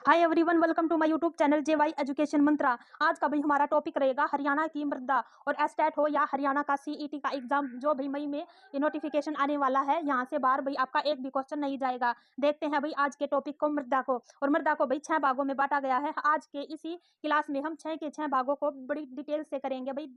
Hi everyone, welcome to my YouTube channel JY education Mantra. आज का भाई हमारा टॉपिक रहेगा हरियाणा की मृदा। और एस्टेट हो या हरियाणा का सीईटी का एग्जाम जो भाई मई में नोटिफिकेशन आने वाला है, यहाँ से बाहर भाई आपका एक भी क्वेश्चन नहीं जाएगा। देखते हैं भाई आज के टॉपिक को, मृदा को। और मृदा को भाई 6 भागों में बांटा गया है। आज के इसी क्लास में हम 6 के 6 भागों को बड़ी डिटेल से करेंगे भाई।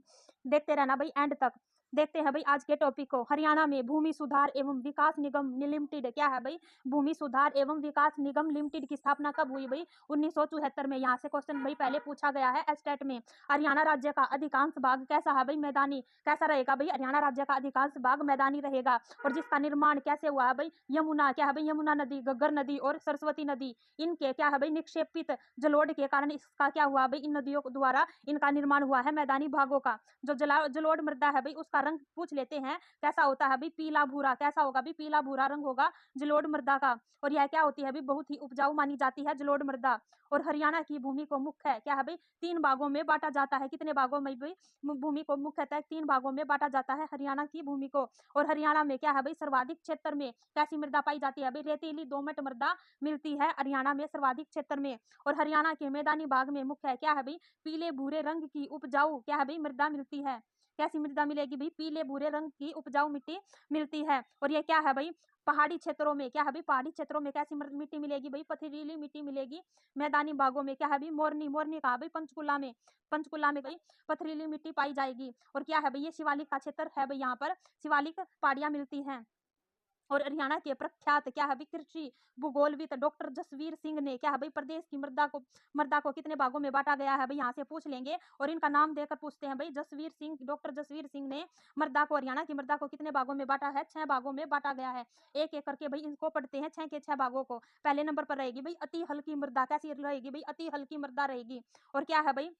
देखते रहना भाई एंड तक। देखते हैं भाई आज के टॉपिक को। हरियाणा में भूमि सुधार एवं विकास निगम लिमिटेड क्या है भाई? भूमि सुधार एवं विकास निगम लिमिटेड की स्थापना कब हुई भाई? 1974 में। यहाँ से क्वेश्चन भाई पहले पूछा गया है एस्टेट में। हरियाणा राज्य का अधिकांश भाग कैसा है भाई? मैदानी। कैसा रहेगा भाई? हरियाणा राज्य का अधिकांश भाग मैदानी रहेगा। और जिसका निर्माण कैसे हुआ है भाई? यमुना क्या है भाई? यमुना नदी, घग्गर नदी और सरस्वती नदी, इनके क्या है भाई? निक्षेपित जलोढ़ के कारण इसका क्या हुआ भाई? इन नदियों द्वारा इनका निर्माण हुआ है मैदानी भागों का। जो जलोढ़ मृदा है भाई, उसका रंग पूछ लेते हैं कैसा होता है भाई? पीला भूरा। कैसा होगा भाई? पीला भूरा रंग होगा जलोढ़ मृदा का। और यह क्या होती है भाई? बहुत ही उपजाऊ मानी जाती है जलोढ़ मृदा। और हरियाणा की भूमि को मुख्य है क्या है भाई? 3 भागों में बांटा जाता है। कितने भागों में भाई? भूमि को मुख्यतः 3 भागों में बांटा जाता है हरियाणा की भूमि को। और हरियाणा में क्या है भाई? सर्वाधिक क्षेत्र में कैसी मृदा पाई जाती है भाई? रेतीली दोमट मृदा मिलती है हरियाणा में सर्वाधिक क्षेत्र में। और हरियाणा के मैदानी भाग में मुख्य है क्या है भाई? पीले भूरे रंग की उपजाऊ क्या है भाई? मृदा मिलती है। कैसी मृदा मिलेगी भाई? पीले भूरे रंग की उपजाऊ मिट्टी मिलती है। और ये क्या है भाई? पहाड़ी क्षेत्रों में क्या है भाई? पहाड़ी क्षेत्रों में कैसी मिट्टी मिलेगी भाई? पथरीली मिट्टी मिलेगी। मैदानी भागों में क्या है भाई? मोरनी। मोरनी कहा भाई? पंचकुला में। पंचकुला में भाई पथरीली मिट्टी पाई जाएगी। और क्या है भाई? ये शिवालिक का क्षेत्र है भाई। यहाँ पर शिवालिक पहाड़ियां मिलती हैं। और हरियाणा के प्रख्यात क्या है भाई? कृषि भूगोलविद डॉक्टर जसवीर सिंह ने क्या है भाई? प्रदेश की मृदा को कितने भागों में बांटा गया है भाई? यहाँ से पूछ लेंगे और इनका नाम देकर पूछते हैं भाई। जसवीर सिंह, डॉक्टर जसवीर सिंह ने मृदा को, हरियाणा की मृदा को कितने भागों में बांटा है? 6 भागों में बांटा गया है। एक एक करके भाई इनको पढ़ते हैं 6 के 6 भागों को। पहले नंबर पर रहेगी भाई अति हल्की मृदा। कैसी रहेगी भाई? अति हल्की मृदा रहेगी। और क्या है भाई?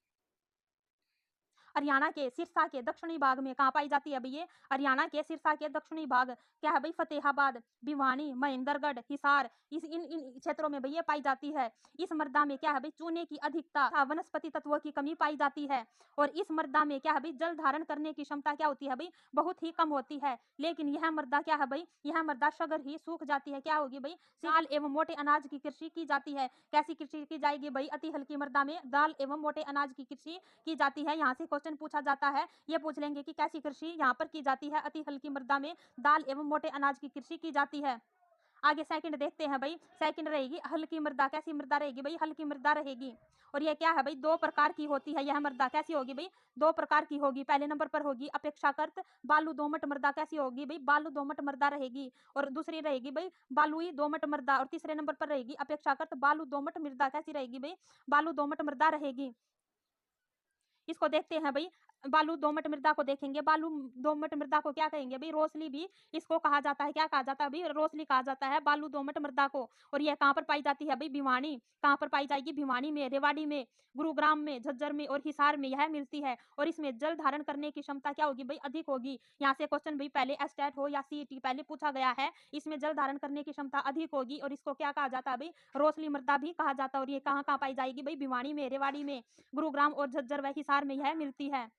हरियाणा के सिरसा के दक्षिणी भाग में कहाँ पाई जाती है भाई? ये हरियाणा के सिरसा के दक्षिणी भाग क्या है भाई? फतेहाबाद, भिवानी, महेंद्रगढ़, हिसार, इस इन इन क्षेत्रों में भाई ये पाई जाती है। इस मृदा में क्या है भाई? चूने की अधिकता, वनस्पति तत्वों की कमी पाई जाती है। और इस मृदा में क्या है भाई? जल धारण करने की क्षमता क्या होती है भाई? बहुत ही कम होती है। लेकिन यह मृदा क्या है भाई? यह मृदा सगर ही सूख जाती है। क्या होगी भाई? दाल एवं मोटे अनाज की कृषि की जाती है। कैसी कृषि की जाएगी भाई? अति हल्की मृदा में दाल एवं मोटे अनाज की कृषि की जाती है। यहाँ से क्वेश्चन पूछा जाता है, ये पूछ लेंगे कि कैसी कृषि यहाँ पर की जाती है? अति हल्की मृदा में दाल एवं मोटे अनाज की कृषि की जाती है। आगे सेकंड देखते हैं भाई। सेकंड रहेगी हल्की मृदा। कैसी मृदा रहेगी भाई? हल्की मृदा रहेगी। और ये क्या है भाई? 2 प्रकार की होती है यह मृदा। कैसी होगी भाई? 2 प्रकार की होगी। पहले नंबर पर होगी अपेक्षाकृत बालू दोमट मृदा। कैसी होगी भाई? बालू दोमट मृदा रहेगी। और दूसरी रहेगी भाई बालुई दोमट मृदा। और तीसरे नंबर पर रहेगी अपेक्षाकृत बालू दोमट मृदा। कैसी रहेगी भाई? बालू दोमट मृदा रहेगी। इसको देखते हैं भाई। बालू दोमट मृदा को देखेंगे। बालू दोमट मृदा को क्या कहेंगे भाई? रोसली भी इसको कहा जाता है। क्या कहा जाता है भाई? रोसली कहा जाता है बालू दोमट मृदा को। और यह कहाँ पर पाई जाती है भाई? भिवानी। कहाँ पर पाई जाएगी? भिवानी में, रेवाड़ी में, गुरुग्राम में, झज्जर में और हिसार में यह मिलती है। और इसमें जल धारण करने की क्षमता क्या होगी भाई? अधिक होगी। यहाँ से क्वेश्चन भाई पहले एस्टेट हो या सीईटी पहले पूछा गया है। इसमें जल धारण करने की क्षमता अधिक होगी। और इसको क्या कहा जाता है भाई? रोसली मृदा भी कहा जाता है। और ये कहाँ कहाँ पाई जाएगी भाई? भिवानी में, रेवाड़ी में, गुरुग्राम और झज्जर व हिसार में यह मिलती है।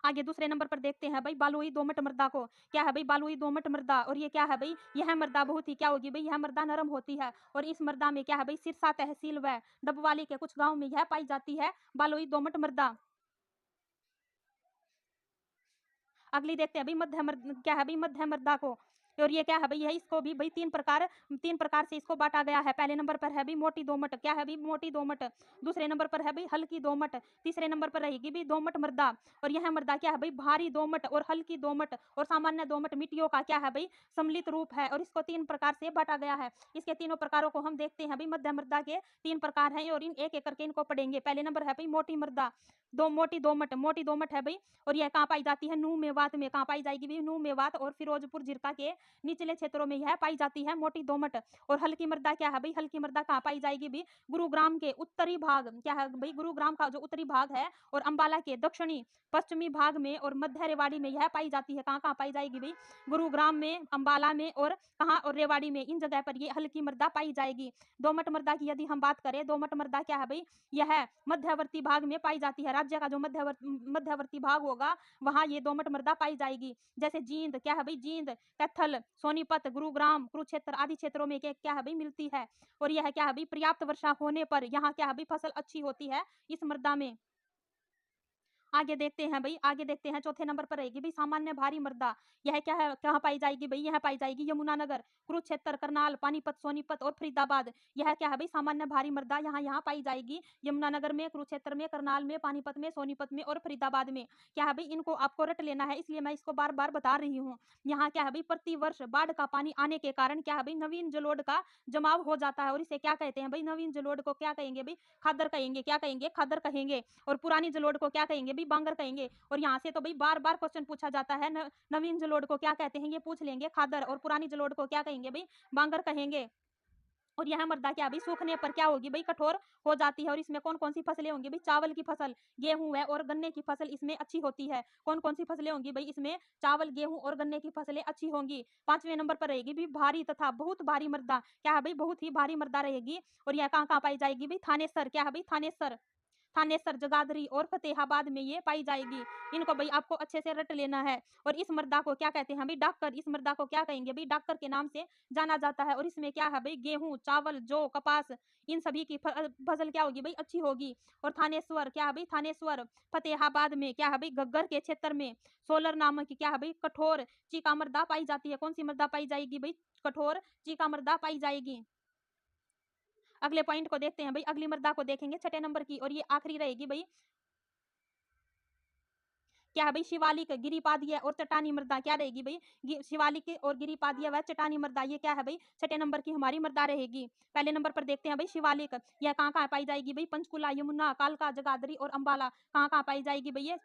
आगे दूसरे नंबर पर देखते हैं भाई बालुई दोमट मृदा को। क्या है भाई? बालुई दोमट मृदा। और ये क्या है भाई? यह मृदा बहुत ही क्या होगी भाई? यह मृदा नरम होती है। और इस मृदा में क्या है भाई? सिरसा तहसील व डबवाली के कुछ गांव में यह पाई जाती है बालुई दोमट मृदा। अगली देखते हैं भाई क्या है भाई? मध्य मृदा को। और ये क्या है भाई? इसको भी भाई 3 प्रकार से इसको बांटा गया है। पहले नंबर पर है भाई मोटी दोमट। क्या है भाई? मोटी दोमट। दूसरे नंबर पर है भाई हल्की दोमट। तीसरे नंबर पर रहेगी भाई दोमट मृदा। और यह मृदा क्या है भाई? भारी दोमट और हल्की दोमट और सामान्य दोमट मिट्टियों का क्या है भाई? सम्मिलित रूप है। और इसको 3 प्रकार से बांटा गया है। इसके तीनों प्रकारों को हम देखते हैं भाई। मध्य मृदा के 3 प्रकार हैं और इन एक एक करके इनको पढ़ेंगे। पहले नंबर है भाई मोटी मृदा, मोटी दोमट। मोटी दोमट है भाई। और यह कहाँ पाई जाती है? नूह मेवात में। कहाँ पाई जाएगी भाई? नूह मेवात और फिरोजपुर जिरका के निचले क्षेत्रों में यह पाई जाती है मोटी दोमट। और हल्की मृदा क्या है भाई? हल्की मृदा कहाँ पाई जाएगी भी? गुरुग्राम के उत्तरी भाग। क्या है भाई? गुरुग्राम का जो उत्तरी भाग है और अंबाला के दक्षिणी पश्चिमी भाग में और मध्य रेवाड़ी में यह पाई जाती है। कहाँ कहाँ पाई जाएगी भाई? गुरुग्राम में, अंबाला में और कहाँ? और रेवाड़ी में। इन जगह पर ये हल्की मृदा पाई जाएगी। दोमट मृदा की यदि हम बात करें, दोमट मृदा क्या है भाई? यह मध्यवर्ती भाग में पाई जाती है। राज्य का जो मध्यवर्ती भाग होगा वहां ये दोमट मृदा पाई जाएगी। जैसे जींद। क्या है भाई? जींद, कैथल, करनाल, सोनीपत, गुरुग्राम, कुरुक्षेत्र आदि क्षेत्रों में क्या है भाई मिलती है। और यह क्या है भाई पर्याप्त वर्षा होने पर यहाँ क्या है भाई फसल अच्छी होती है इस मृदा में। आगे देखते हैं भाई, आगे देखते हैं चौथे नंबर पर रहेगी भाई सामान्य भारी मृदा। यह क्या है, कहाँ पाई जाएगी भाई, यह पाई जाएगी यमुनानगर, कुरुक्षेत्र, करनाल, पानीपत, सोनीपत और फरीदाबाद। यह क्या है भाई सामान्य भारी मृदा यहाँ यहाँ पाई जाएगी यमुनानगर में, कुरुक्षेत्र में, करनाल में, पानीपत में, सोनीपत में और फरीदाबाद में। क्या है भाई इनको आपको रट लेना है, इसलिए मैं इसको बार बार बता रही हूँ। यहाँ क्या है भाई प्रति वर्ष बाढ़ का पानी आने के कारण क्या है भाई नवीन जलोढ़ का जमाव हो जाता है, और इसे क्या कहते हैं भाई नवीन जलोढ़ को क्या कहेंगे भाई खादर कहेंगे, क्या कहेंगे खादर कहेंगे। और पुरानी जलोढ़ को क्या कहेंगे भाई बांगर कहेंगे। और यहाँ से तो भाई बार बार क्वेश्चन पूछा जाता है, नवीन जलोढ़ को क्या कहते हैं ये पूछ लेंगे खादर, और पुरानी जलोढ़ को क्या कहेंगे भाई बांगर कहेंगे। और यह मृदा क्या भाई सूखने पर क्या होगी भाई कठोर हो जाती है। और इसमें कौन कौन सी फसलें होंगी भाई चावल की फसल, गेहूं है और गन्ने की फसल इसमें अच्छी होती है। कौन कौन सी फसलें होंगी भाई इसमें चावल, गेहूं और गन्ने की फसलें अच्छी होंगी। पांचवें नंबर पर रहेगी भाई भारी तथा बहुत भारी मृदा। क्या है भाई बहुत ही भारी मृदा रहेगी। और यह कहाँ कहाँ पाई जाएगी भाई थानेसर, क्या है भाई थानेसर, थानेसर, जगाधरी और फतेहाबाद में ये पाई जाएगी। इनको भाई आपको अच्छे से रट लेना है। और इस मृदा को क्या कहते हैं भाई डॉक्टर, इस मृदा को क्या कहेंगे भाई डॉक्टर के नाम से जाना जाता है। और इसमें क्या है भाई गेहूं, चावल, जौ, कपास इन सभी की फसल क्या होगी भाई अच्छी होगी। और थानेश्वर क्या है भाई थानेश्वर, फतेहाबाद में क्या है भाई घग्गर के क्षेत्र में सोलर नामक की क्या है भाई कठोर चीका मृदा पाई जाती है। कौन सी मृदा पाई जाएगी भाई कठोर चीका मृदा पाई जाएगी। अगले पॉइंट को देखते हैं भाई, अगली मृदा को देखेंगे छठे नंबर की, और ये आखिरी रहेगी भाई क्या है भाई शिवालिक, गिरिपादीय और चट्टानी मृदा क्या रहेगी भाई शिवालिक और गिरिपादीय व चट्टानी मृदा। ये क्या है भाई छठे नंबर की हमारी मृदा रहेगी। पहले नंबर पर देखते हैं भाई शिवालिक, यह कहाँ कहाँ पाई जाएगी भाई पंचकुला, यमुना, कालका, जगाधरी और अंबाला। कहाँ कहाँ पाई जाएगी भाई ये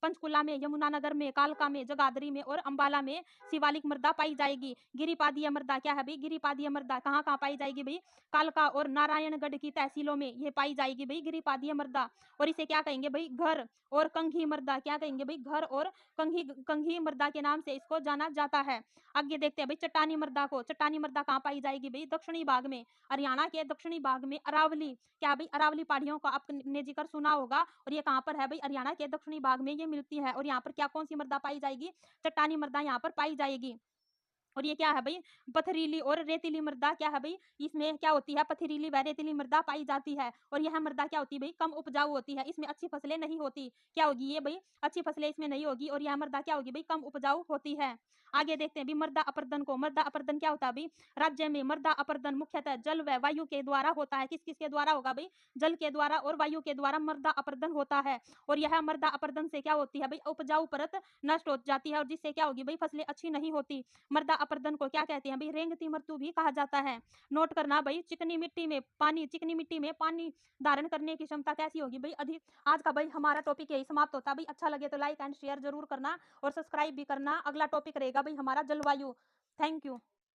पंचकुला में, यमुनानगर में, कालका में, जगाधरी में और अंबाला में शिवालिक मृदा पाई जाएगी। गिरिपादीय मृदा क्या है भाई गिरिपादीय मृदा कहाँ कहाँ पाई जाएगी भाई कालका और नारायणगढ़ की तहसीलों में ये पाई जाएगी भाई गिरिपादीय मृदा। और इसे क्या कहेंगे भाई घर और कंघी मृदा, क्या कहेंगे भाई घर और कंघी कंघी मृदा के नाम से इसको जाना जाता है। आगे देखते हैं भाई चट्टानी मृदा को, चट्टानी मृदा कहाँ पाई जाएगी भाई दक्षिणी भाग में, हरियाणा के दक्षिणी भाग में अरावली, क्या भाई अरावली पहाड़ियों का आपने जिक्र सुना होगा। और ये कहाँ पर है भाई हरियाणा के दक्षिणी भाग में ये मिलती है। और यहाँ पर क्या कौन सी मृदा पाई जाएगी चट्टानी मृदा यहाँ पर पाई जाएगी। और ये क्या है भाई पथरीली और रेतीली मृदा, क्या है भाई इसमें क्या होती है पथरीली व रेतीली मृदा पाई जाती है। और यह मृदा क्या होती है भाई कम उपजाऊ होती है, इसमें अच्छी फसलें नहीं होती। क्या होगी ये भाई अच्छी फसलें इसमें नहीं होगी। और यह मृदा क्या होगी भाई कम उपजाऊ होती है। आगे देखते हैं भाई मृदा अपर्दन को, मृदा अपर्दन क्या होता है भाई राज्य में मृदा अपर्दन मुख्यतः जल व वायु के द्वारा होता है। किस किस के द्वारा होगा भाई जल के द्वारा और वायु के द्वारा मृदा अपर्दन होता है। और यह मृदा अपर्दन से क्या होती है भाई उपजाऊ परत नष्ट हो जाती है, और जिससे क्या होगी भाई फसलें अच्छी नहीं होती। मृदा अपर्दन को क्या कहते हैं भाई रेंगती मृत्यु भी कहा जाता है। नोट करना भाई चिकनी मिट्टी में पानी धारण करने की क्षमता कैसी होगी भाई अधिक। आज का भाई हमारा टॉपिक यही समाप्त होता है भाई, अच्छा लगे तो लाइक एंड शेयर जरूर करना और सब्सक्राइब भी करना। अगला टॉपिक रहेगा भाई हमारा जलवायु। Thank you.